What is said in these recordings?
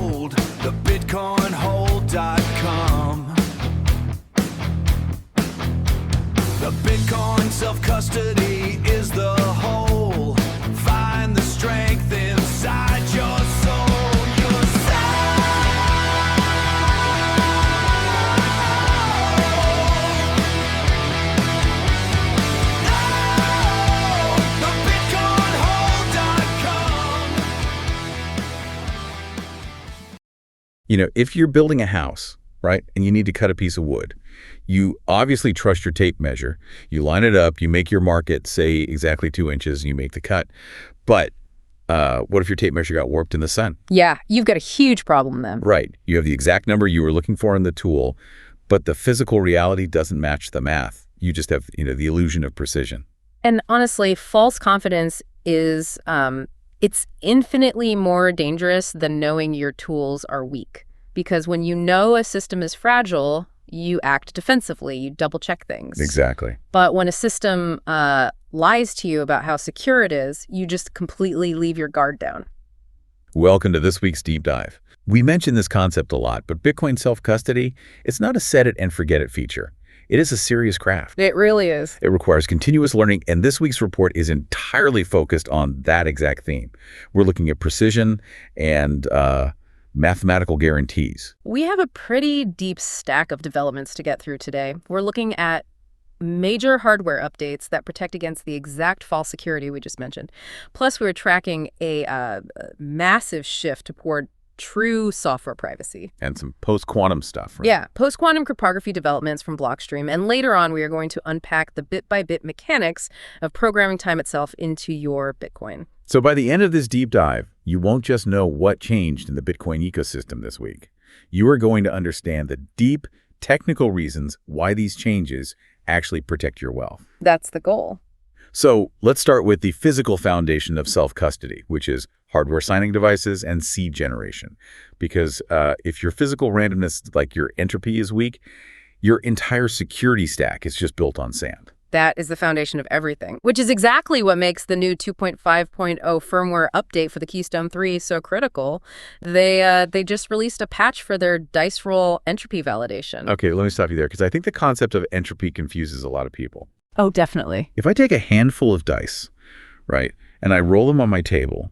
hold, the bitcoinhold.com. The Bitcoin self-custody is the whole. Find the strength inside your soul. Your the bitcoinhold.com. You know, if you're building a house, right, and you need to cut a piece of wood, you obviously trust your tape measure. You line it up, you make your mark at, say, exactly 2 inches, and you make the cut. But what if your tape measure got warped in the sun? Yeah, you've got a huge problem then. Right. You have the exact number you were looking for in the tool, but the physical reality doesn't match the math. You just have, the illusion of precision. And honestly, false confidence is, it's infinitely more dangerous than knowing your tools are weak. Because when you know a system is fragile, you act defensively, you double check things. Exactly. But when a system lies to you about how secure it is, you just completely leave your guard down. Welcome to this week's Deep Dive. We mention this concept a lot, but Bitcoin self-custody, it's not a set it and forget it feature. It is a serious craft. It really is. It requires continuous learning, and this week's report is entirely focused on that exact theme. We're looking at precision and mathematical guarantees. We have a pretty deep stack of developments to get through today. We're looking at major hardware updates that protect against the exact false security we just mentioned. Plus, we're tracking a massive shift toward true software privacy. And some post-quantum stuff, right? Yeah, post-quantum cryptography developments from Blockstream. And later on, we are going to unpack the bit-by-bit mechanics of programming time itself into your Bitcoin. So by the end of this deep dive, you won't just know what changed in the Bitcoin ecosystem this week. You are going to understand the deep technical reasons why these changes actually protect your wealth. That's the goal. So let's start with the physical foundation of self-custody, which is hardware signing devices and seed generation. Because if your physical randomness, like your entropy, is weak, your entire security stack is just built on sand. That is the foundation of everything, which is exactly what makes the new 2.5.0 firmware update for the Keystone 3 so critical. They just released a patch for their dice roll entropy validation. Okay, let me stop you there, because I think the concept of entropy confuses a lot of people. Oh, definitely. If I take a handful of dice, right, and I roll them on my table,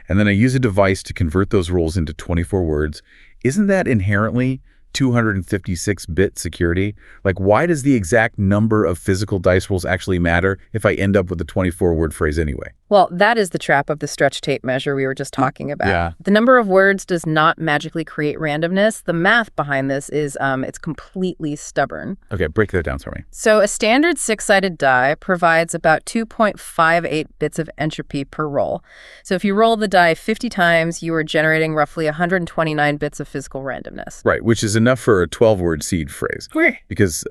and then I use a device to convert those rolls into 24 words, isn't that inherently 256-bit security? Like, why does the exact number of physical dice rolls actually matter if I end up with a 24-word phrase anyway? Well, that is the trap of the stretch tape measure we were just talking about. Yeah. The number of words does not magically create randomness. The math behind this is it's completely stubborn. Okay, break that down for me. So a standard 6-sided die provides about 2.58 bits of entropy per roll. So if you roll the die 50 times, you are generating roughly 129 bits of physical randomness. Right, which is enough for a 12-word seed phrase. Right. Because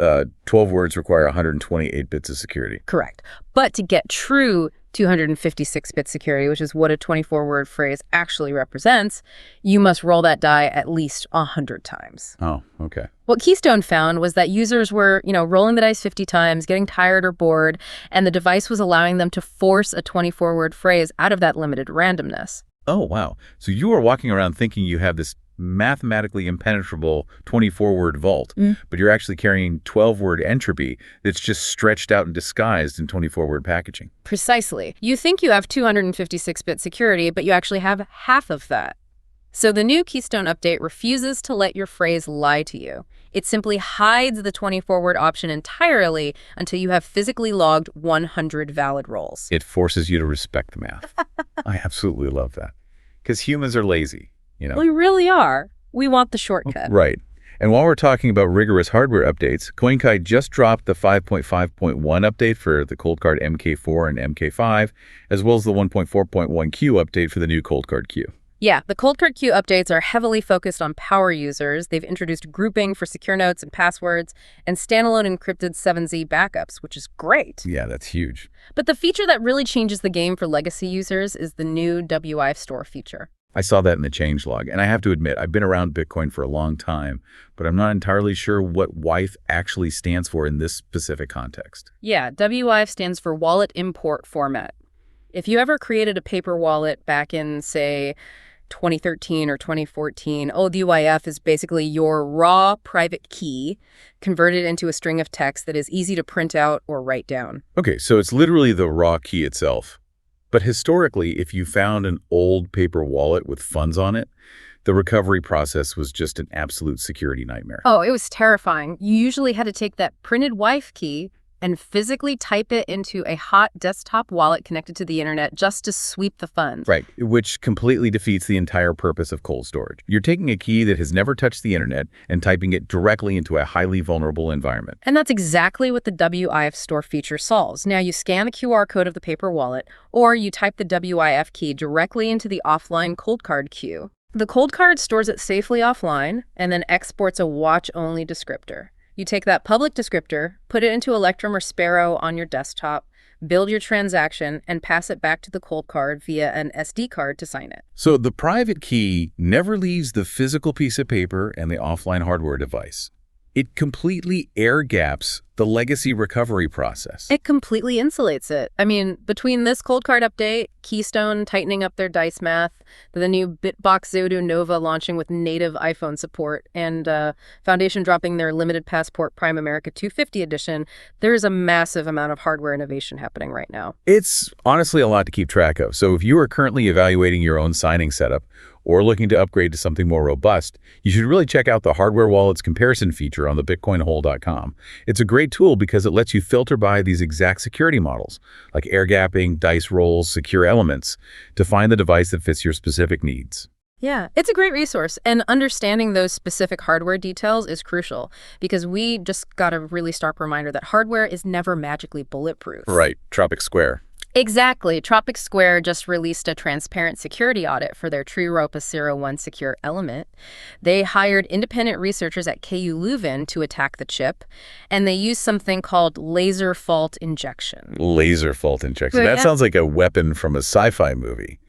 12 words require 128 bits of security. Correct. But to get true 256-bit security, which is what a 24-word phrase actually represents, you must roll that die at least 100 times. Oh, okay. What Keystone found was that users were, rolling the dice 50 times, getting tired or bored, and the device was allowing them to force a 24-word phrase out of that limited randomness. Oh, wow. So you are walking around thinking you have this mathematically impenetrable 24-word vault, but you're actually carrying 12-word entropy that's just stretched out and disguised in 24-word packaging. Precisely. You think you have 256-bit security, but you actually have half of that. So the new Keystone update refuses to let your phrase lie to you. It simply hides the 24-word option entirely until you have physically logged 100 valid rolls. It forces you to respect the math. I absolutely love that. Because humans are lazy. We really are. We want the shortcut. Right. And while we're talking about rigorous hardware updates, CoinKite just dropped the 5.5.1 update for the Cold Card MK4 and MK5, as well as the 1.4.1Q update for the new Cold Card Q. Yeah, the Cold Card Q updates are heavily focused on power users. They've introduced grouping for secure notes and passwords, and standalone encrypted 7Z backups, which is great. Yeah, that's huge. But the feature that really changes the game for legacy users is the new WI store feature. I saw that in the changelog, and I have to admit, I've been around Bitcoin for a long time, but I'm not entirely sure what WIFE actually stands for in this specific context. Yeah, WIFE stands for Wallet Import Format. If you ever created a paper wallet back in, say, 2013 or 2014. ODYF is basically your raw private key converted into a string of text that is easy to print out or write down. Okay, so it's literally the raw key itself. But historically, if you found an old paper wallet with funds on it, the recovery process was just an absolute security nightmare. Oh, it was terrifying. You usually had to take that printed wife key and physically type it into a hot desktop wallet connected to the internet just to sweep the funds. Right, which completely defeats the entire purpose of cold storage. You're taking a key that has never touched the internet and typing it directly into a highly vulnerable environment. And that's exactly what the WIF store feature solves. Now you scan the QR code of the paper wallet, or you type the WIF key directly into the offline cold card queue. The cold card stores it safely offline and then exports a watch-only descriptor. You take that public descriptor, put it into Electrum or Sparrow on your desktop, build your transaction, and pass it back to the cold card via an SD card to sign it. So the private key never leaves the physical piece of paper and the offline hardware device. It completely air gaps the legacy recovery process. It completely insulates it. I mean, between this cold card update, Keystone tightening up their dice math, the new Bitbox Zodo Nova launching with native iPhone support, and Foundation dropping their limited passport Prime America 250 edition, there is a massive amount of hardware innovation happening right now. It's honestly a lot to keep track of. So if you are currently evaluating your own signing setup or looking to upgrade to something more robust, you should really check out the Hardware Wallets comparison feature on the bitcoinhole.com. It's a great tool because it lets you filter by these exact security models, like air gapping, dice rolls, secure elements, to find the device that fits your specific needs. Yeah, it's a great resource, and understanding those specific hardware details is crucial because we just got a really stark reminder that hardware is never magically bulletproof. Right, Tropic Square. Exactly. Tropic Square just released a transparent security audit for their TrueRopa 01 secure element. They hired independent researchers at KU Leuven to attack the chip, and they used something called laser fault injection. Laser fault injection. Yeah. That sounds like a weapon from a sci-fi movie.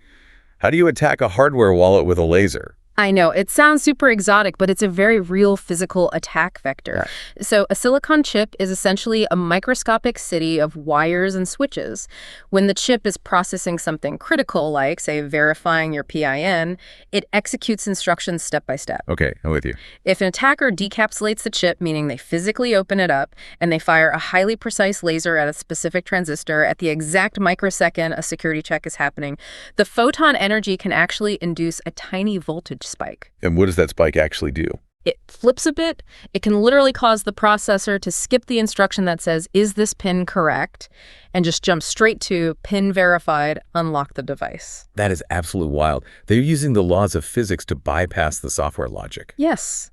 How do you attack a hardware wallet with a laser? I know, it sounds super exotic, but it's a very real physical attack vector. Yeah. So a silicon chip is essentially a microscopic city of wires and switches. When the chip is processing something critical, like, say, verifying your PIN, it executes instructions step by step. Okay, I'm with you. If an attacker decapsulates the chip, meaning they physically open it up, and they fire a highly precise laser at a specific transistor at the exact microsecond a security check is happening, the photon energy can actually induce a tiny voltage spike. And what does that spike actually do? It flips a bit. It can literally cause the processor to skip the instruction that says, is this PIN correct? And just jump straight to PIN verified, unlock the device. That is absolutely wild. They're using the laws of physics to bypass the software logic. Yes.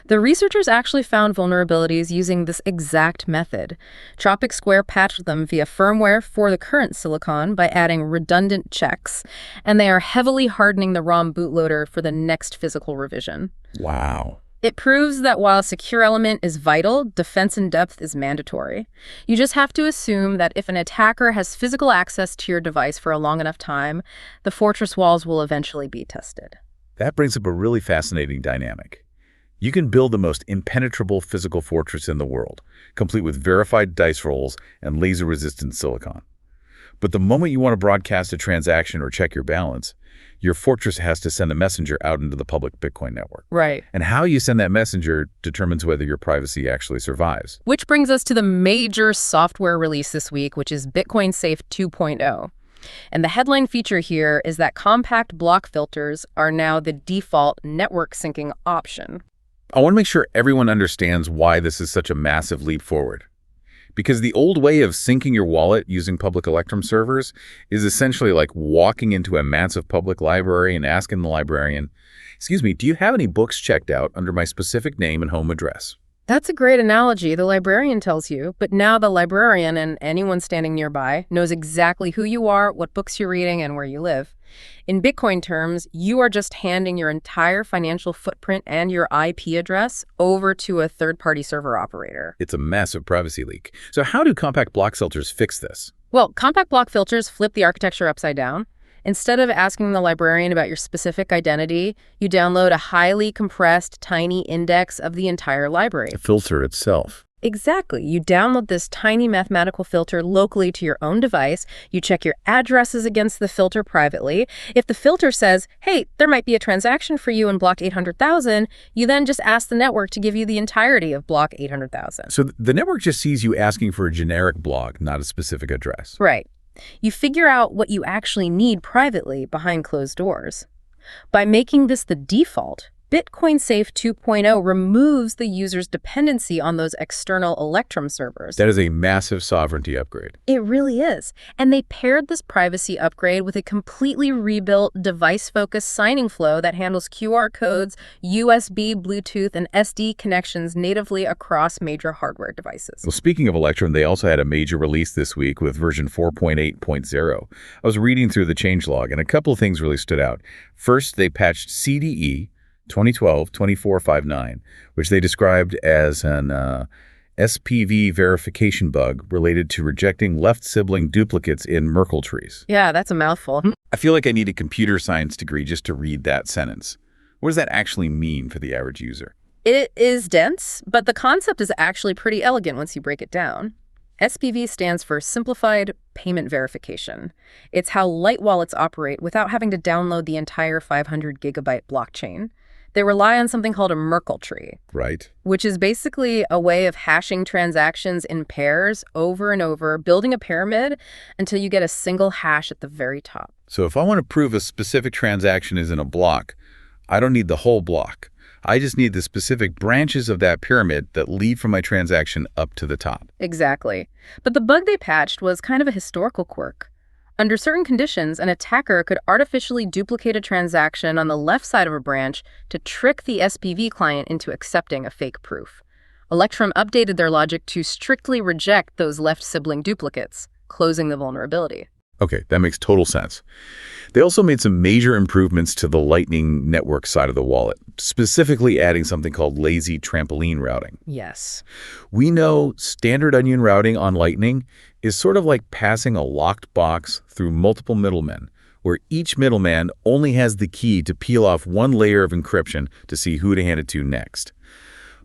The researchers actually found vulnerabilities using this exact method. Tropic Square patched them via firmware for the current silicon by adding redundant checks, and they are heavily hardening the ROM bootloader for the next physical revision. Wow. It proves that while secure element is vital, defense in depth is mandatory. You just have to assume that if an attacker has physical access to your device for a long enough time, the fortress walls will eventually be tested. That brings up a really fascinating dynamic. You can build the most impenetrable physical fortress in the world, complete with verified dice rolls and laser-resistant silicon. But the moment you want to broadcast a transaction or check your balance, your fortress has to send a messenger out into the public Bitcoin network. Right. And how you send that messenger determines whether your privacy actually survives. Which brings us to the major software release this week, which is Bitcoin Safe 2.0. And the headline feature here is that compact block filters are now the default network syncing option. I want to make sure everyone understands why this is such a massive leap forward. Because the old way of syncing your wallet using public Electrum servers is essentially like walking into a massive public library and asking the librarian, "Excuse me, do you have any books checked out under my specific name and home address?" That's a great analogy. The librarian tells you, but now the librarian and anyone standing nearby knows exactly who you are, what books you're reading, and where you live. In Bitcoin terms, you are just handing your entire financial footprint and your IP address over to a third-party server operator. It's a massive privacy leak. So how do compact block filters fix this? Well, compact block filters flip the architecture upside down. Instead of asking the librarian about your specific identity, you download a highly compressed, tiny index of the entire library. The filter itself. Exactly. You download this tiny mathematical filter locally to your own device. You check your addresses against the filter privately. If the filter says, hey, there might be a transaction for you in block 800,000, you then just ask the network to give you the entirety of block 800,000. So the network just sees you asking for a generic block, not a specific address. Right. You figure out what you actually need privately behind closed doors. By making this the default, Bitcoin Safe 2.0 removes the user's dependency on those external Electrum servers. That is a massive sovereignty upgrade. It really is. And they paired this privacy upgrade with a completely rebuilt device-focused signing flow that handles QR codes, USB, Bluetooth, and SD connections natively across major hardware devices. Well, speaking of Electrum, they also had a major release this week with version 4.8.0. I was reading through the changelog, and a couple of things really stood out. First, they patched CDE 2012-2459, which they described as an SPV verification bug related to rejecting left sibling duplicates in Merkle trees. Yeah, that's a mouthful. I feel like I need a computer science degree just to read that sentence. What does that actually mean for the average user? It is dense, but the concept is actually pretty elegant once you break it down. SPV stands for Simplified Payment Verification. It's how light wallets operate without having to download the entire 500-gigabyte blockchain. They rely on something called a Merkle tree. Right. Which is basically a way of hashing transactions in pairs over and over, building a pyramid until you get a single hash at the very top. So if I want to prove a specific transaction is in a block, I don't need the whole block. I just need the specific branches of that pyramid that lead from my transaction up to the top. Exactly. But the bug they patched was kind of a historical quirk. Under certain conditions, an attacker could artificially duplicate a transaction on the left side of a branch to trick the SPV client into accepting a fake proof. Electrum updated their logic to strictly reject those left sibling duplicates, closing the vulnerability. Okay, that makes total sense. They also made some major improvements to the Lightning Network side of the wallet, specifically adding something called lazy trampoline routing. Yes. We know standard onion routing on Lightning is sort of like passing a locked box through multiple middlemen, where each middleman only has the key to peel off one layer of encryption to see who to hand it to next.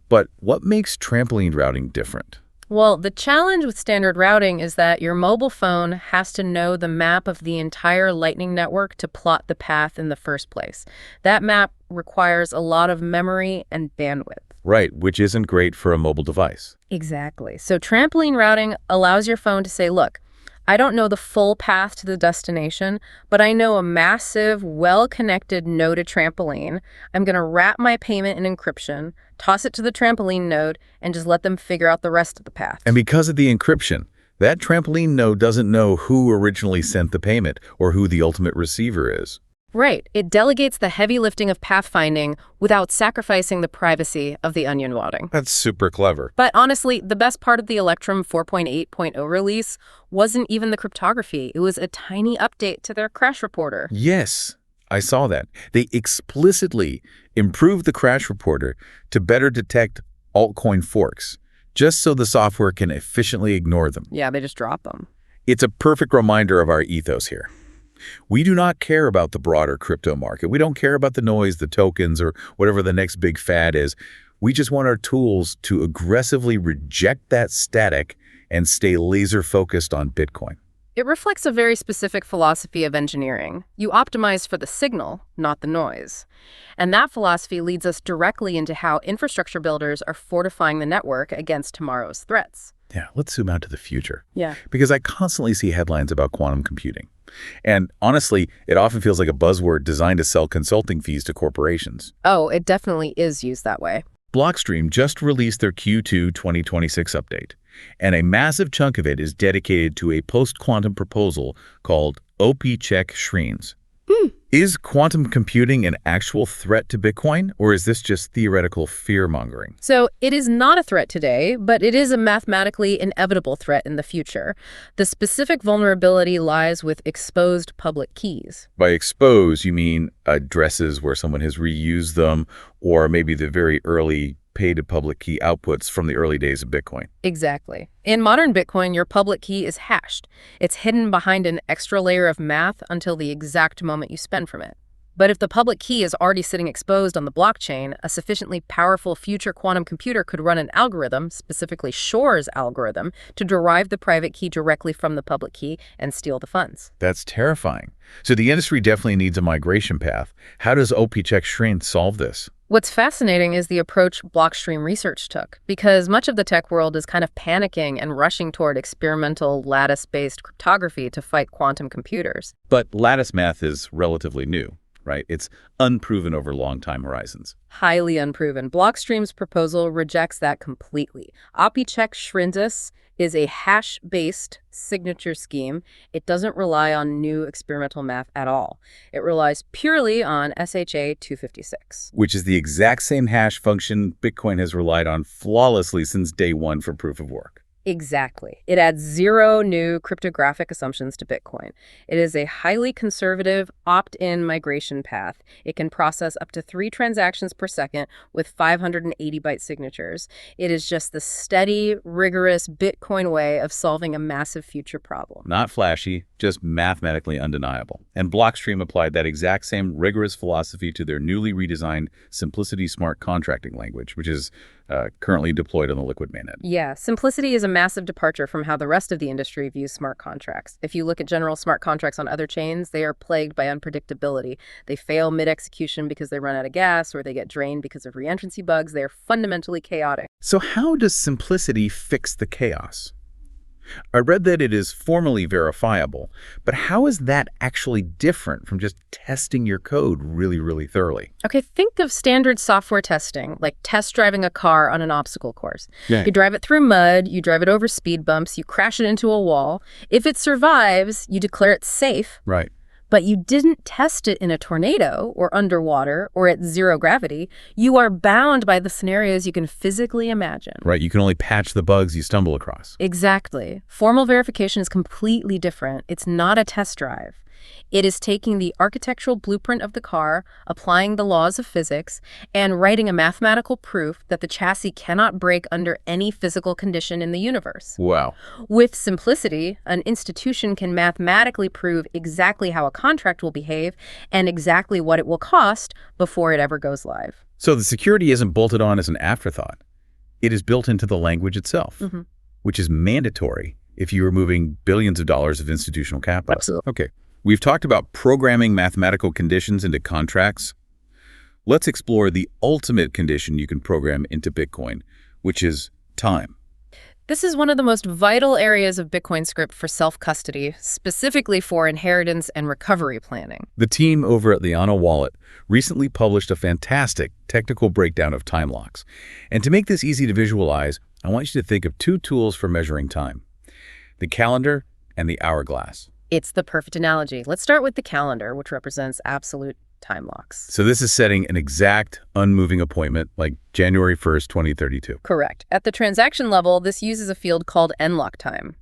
But what makes trampoline routing different? Well, the challenge with standard routing is that your mobile phone has to know the map of the entire Lightning Network to plot the path in the first place. That map requires a lot of memory and bandwidth. Right, which isn't great for a mobile device. Exactly. So trampoline routing allows your phone to say, look, I don't know the full path to the destination, but I know a massive, well-connected node to trampoline. I'm going to wrap my payment in encryption, toss it to the trampoline node, and just let them figure out the rest of the path. And because of the encryption, that trampoline node doesn't know who originally sent the payment or who the ultimate receiver is. Right. It delegates the heavy lifting of pathfinding without sacrificing the privacy of the onion routing. That's super clever. But honestly, the best part of the Electrum 4.8.0 release wasn't even the cryptography. It was a tiny update to their crash reporter. Yes, I saw that. They explicitly improved the crash reporter to better detect altcoin forks, just so the software can efficiently ignore them. Yeah, they just dropped them. It's a perfect reminder of our ethos here. We do not care about the broader crypto market. We don't care about the noise, the tokens, or whatever the next big fad is. We just want our tools to aggressively reject that static and stay laser focused on Bitcoin. It reflects a very specific philosophy of engineering. You optimize for the signal, not the noise. And that philosophy leads us directly into how infrastructure builders are fortifying the network against tomorrow's threats. Yeah, let's zoom out to the future. Yeah. Because I constantly see headlines about quantum computing. And honestly, it often feels like a buzzword designed to sell consulting fees to corporations. Oh, it definitely is used that way. Blockstream just released their Q2 2026 update, and a massive chunk of it is dedicated to a post-quantum proposal called OP Check Shrines. Is quantum computing an actual threat to Bitcoin, or is this just theoretical fear-mongering? So it is not a threat today, but it is a mathematically inevitable threat in the future. The specific vulnerability lies with exposed public keys. By expose, you mean addresses where someone has reused them, or maybe the very early pay-to-public key outputs from the early days of Bitcoin. Exactly. In modern Bitcoin, your public key is hashed. It's hidden behind an extra layer of math until the exact moment you spend from it. But if the public key is already sitting exposed on the blockchain, a sufficiently powerful future quantum computer could run an algorithm, specifically Shor's algorithm, to derive the private key directly from the public key and steal the funds. That's terrifying. So the industry definitely needs a migration path. How does OP-Check Shrink solve this? What's fascinating is the approach Blockstream Research took, because much of the tech world is kind of panicking and rushing toward experimental lattice-based cryptography to fight quantum computers. But lattice math is relatively new, right? It's unproven over long time horizons. Highly unproven. Blockstream's proposal rejects that completely. OP-Check Shrindus is a hash-based signature scheme. It doesn't rely on new experimental math at all. It relies purely on SHA-256. Which is the exact same hash function Bitcoin has relied on flawlessly since day one for proof of work. Exactly. It adds zero new cryptographic assumptions to Bitcoin. It is a highly conservative opt-in migration path. It can process up to 3 transactions per second with 580-byte signatures. It is just the steady, rigorous Bitcoin way of solving a massive future problem. Not flashy, just mathematically undeniable. And Blockstream applied that exact same rigorous philosophy to their newly redesigned Simplicity smart contracting language, which is currently deployed on the Liquid mainnet. Yeah, Simplicity is a massive departure from how the rest of the industry views smart contracts. If you look at general smart contracts on other chains, they are plagued by unpredictability. They fail mid-execution because they run out of gas, or they get drained because of reentrancy bugs. They are fundamentally chaotic. So how does Simplicity fix the chaos? I read that it is formally verifiable, but how is that actually different from just testing your code really, really thoroughly? Okay, think of standard software testing, like test driving a car on an obstacle course. Yeah. You drive it through mud, you drive it over speed bumps, you crash it into a wall. If it survives, you declare it safe. Right. But you didn't test it in a tornado or underwater or at zero gravity. You are bound by the scenarios you can physically imagine. Right, you can only patch the bugs you stumble across. Exactly. Formal verification is completely different. It's not a test drive. It is taking the architectural blueprint of the car, applying the laws of physics, and writing a mathematical proof that the chassis cannot break under any physical condition in the universe. Wow. With Simplicity, an institution can mathematically prove exactly how a contract will behave and exactly what it will cost before it ever goes live. So the security isn't bolted on as an afterthought. It is built into the language itself, which is mandatory if you are moving billions of dollars of institutional capital. Absolutely. Okay. We've talked about programming mathematical conditions into contracts. Let's explore the ultimate condition you can program into Bitcoin, which is time. This is one of the most vital areas of Bitcoin script for self-custody, specifically for inheritance and recovery planning. The team over at the Ana Wallet recently published a fantastic technical breakdown of time locks. And to make this easy to visualize, I want you to think of 2 tools for measuring time: the calendar and the hourglass. It's the perfect analogy. Let's start with the calendar, which represents absolute time locks. So this is setting an exact, unmoving appointment, like January 1st, 2032. Correct. At the transaction level, this uses a field called nlock time.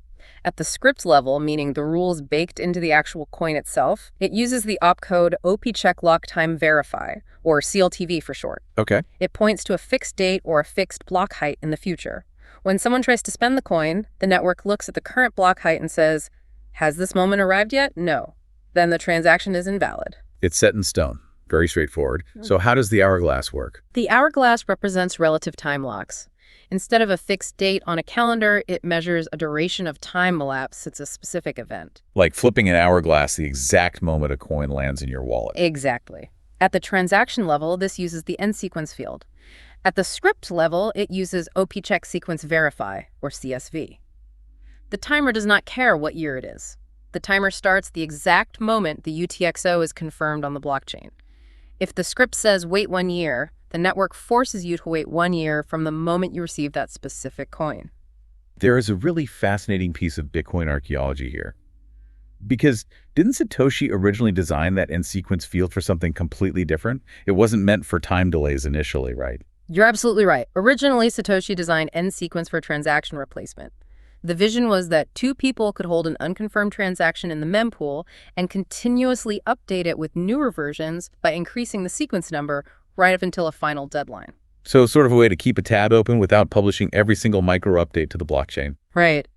At the script level, meaning the rules baked into the actual coin itself, it uses the opcode OP-Check lock time verify, or CLTV for short. Okay. It points to a fixed date or a fixed block height in the future. When someone tries to spend the coin, the network looks at the current block height and says, "Has this moment arrived yet? No." Then the transaction is invalid. It's set in stone. Very straightforward. So how does the hourglass work? The hourglass represents relative time locks. Instead of a fixed date on a calendar, it measures a duration of time elapsed since a specific event. Like flipping an hourglass the exact moment a coin lands in your wallet. Exactly. At the transaction level, this uses the end sequence field. At the script level, it uses OP-Check sequence verify, or CSV. The timer does not care what year it is. The timer starts the exact moment the UTXO is confirmed on the blockchain. If the script says wait 1 year, the network forces you to wait 1 year from the moment you receive that specific coin. There is a really fascinating piece of Bitcoin archaeology here. Because didn't Satoshi originally design that end sequence field for something completely different? It wasn't meant for time delays initially, right? You're absolutely right. Originally, Satoshi designed end sequence for transaction replacement. The vision was that 2 people could hold an unconfirmed transaction in the mempool and continuously update it with newer versions by increasing the sequence number right up until a final deadline. So sort of a way to keep a tab open without publishing every single micro update to the blockchain. Right.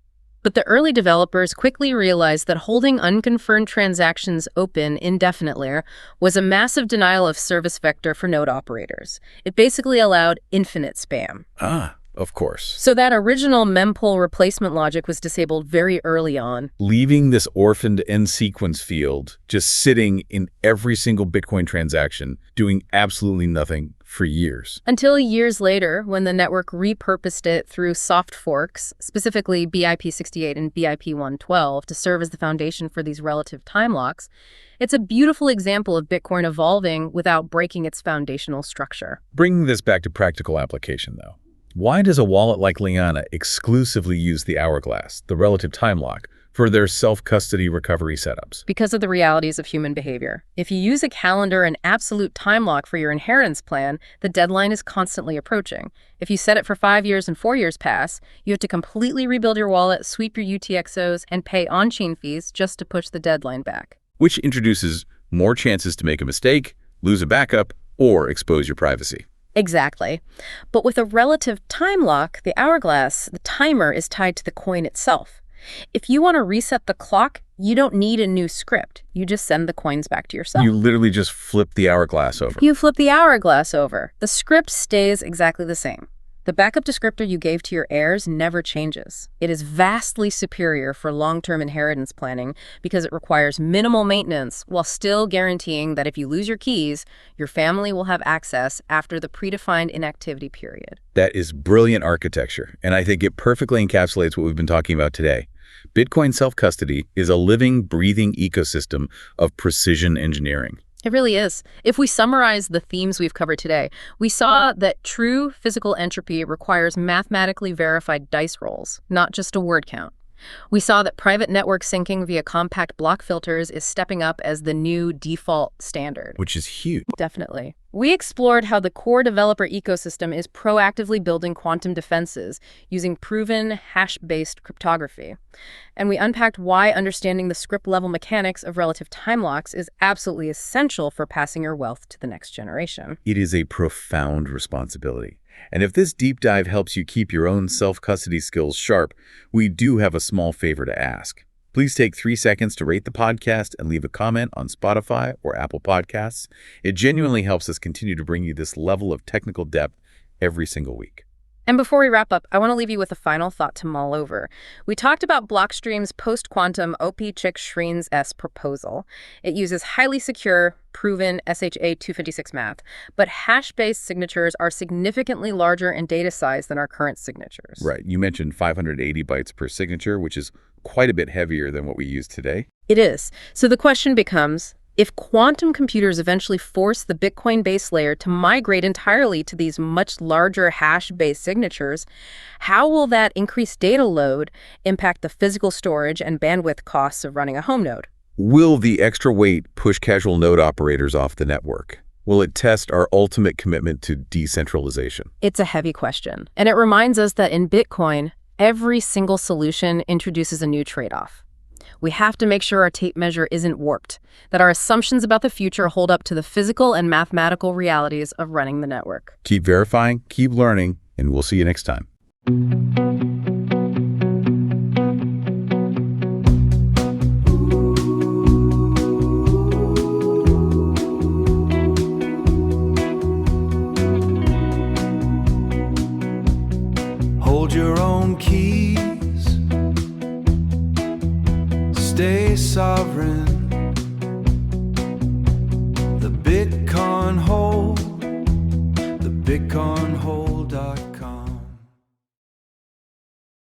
But the early developers quickly realized that holding unconfirmed transactions open indefinitely was a massive denial of service vector for node operators. It basically allowed infinite spam. Ah, of course. So that original mempool replacement logic was disabled very early on. Leaving this orphaned end sequence field just sitting in every single Bitcoin transaction, doing absolutely nothing for years. Until years later, when the network repurposed it through soft forks, specifically BIP68 and BIP112, to serve as the foundation for these relative time locks. It's a beautiful example of Bitcoin evolving without breaking its foundational structure. Bringing this back to practical application, though. Why does a wallet like Liana exclusively use the hourglass, the relative time lock, for their self-custody recovery setups? Because of the realities of human behavior. If you use a calendar and absolute time lock for your inheritance plan, the deadline is constantly approaching. If you set it for 5 years and 4 years pass, you have to completely rebuild your wallet, sweep your UTXOs, and pay on-chain fees just to push the deadline back. Which introduces more chances to make a mistake, lose a backup, or expose your privacy. Exactly. But with a relative time lock, the hourglass, the timer is tied to the coin itself. If you want to reset the clock, you don't need a new script. You just send the coins back to yourself. You literally just flip the hourglass over. You flip the hourglass over. The script stays exactly the same. The backup descriptor you gave to your heirs never changes. It is vastly superior for long-term inheritance planning because it requires minimal maintenance while still guaranteeing that if you lose your keys, your family will have access after the predefined inactivity period. That is brilliant architecture, and I think it perfectly encapsulates what we've been talking about today. Bitcoin self-custody is a living, breathing ecosystem of precision engineering. It really is. If we summarize the themes we've covered today, we saw that true physical entropy requires mathematically verified dice rolls, not just a word count. We saw that private network syncing via compact block filters is stepping up as the new default standard. Which is huge. Definitely. We explored how the core developer ecosystem is proactively building quantum defenses using proven hash-based cryptography. And we unpacked why understanding the script-level mechanics of relative time locks is absolutely essential for passing your wealth to the next generation. It is a profound responsibility. And if this deep dive helps you keep your own self-custody skills sharp, we do have a small favor to ask. Please take 3 seconds to rate the podcast and leave a comment on Spotify or Apple Podcasts. It genuinely helps us continue to bring you this level of technical depth every single week. And before we wrap up, I want to leave you with a final thought to mull over. We talked about Blockstream's post-quantum OP-Chick-Shreen's proposal. It uses highly secure, proven SHA-256 math, but hash-based signatures are significantly larger in data size than our current signatures. Right. You mentioned 580 bytes per signature, which is quite a bit heavier than what we use today. It is. So the question becomes, if quantum computers eventually force the Bitcoin base layer to migrate entirely to these much larger hash-based signatures, how will that increased data load impact the physical storage and bandwidth costs of running a home node? Will the extra weight push casual node operators off the network? Will it test our ultimate commitment to decentralization? It's a heavy question, and it reminds us that in Bitcoin, every single solution introduces a new trade-off. We have to make sure our tape measure isn't warped, that our assumptions about the future hold up to the physical and mathematical realities of running the network. Keep verifying, keep learning, and we'll see you next time. Hold your own keys. Stay sovereign. The Bitcoin hold. The Bitcoin hold.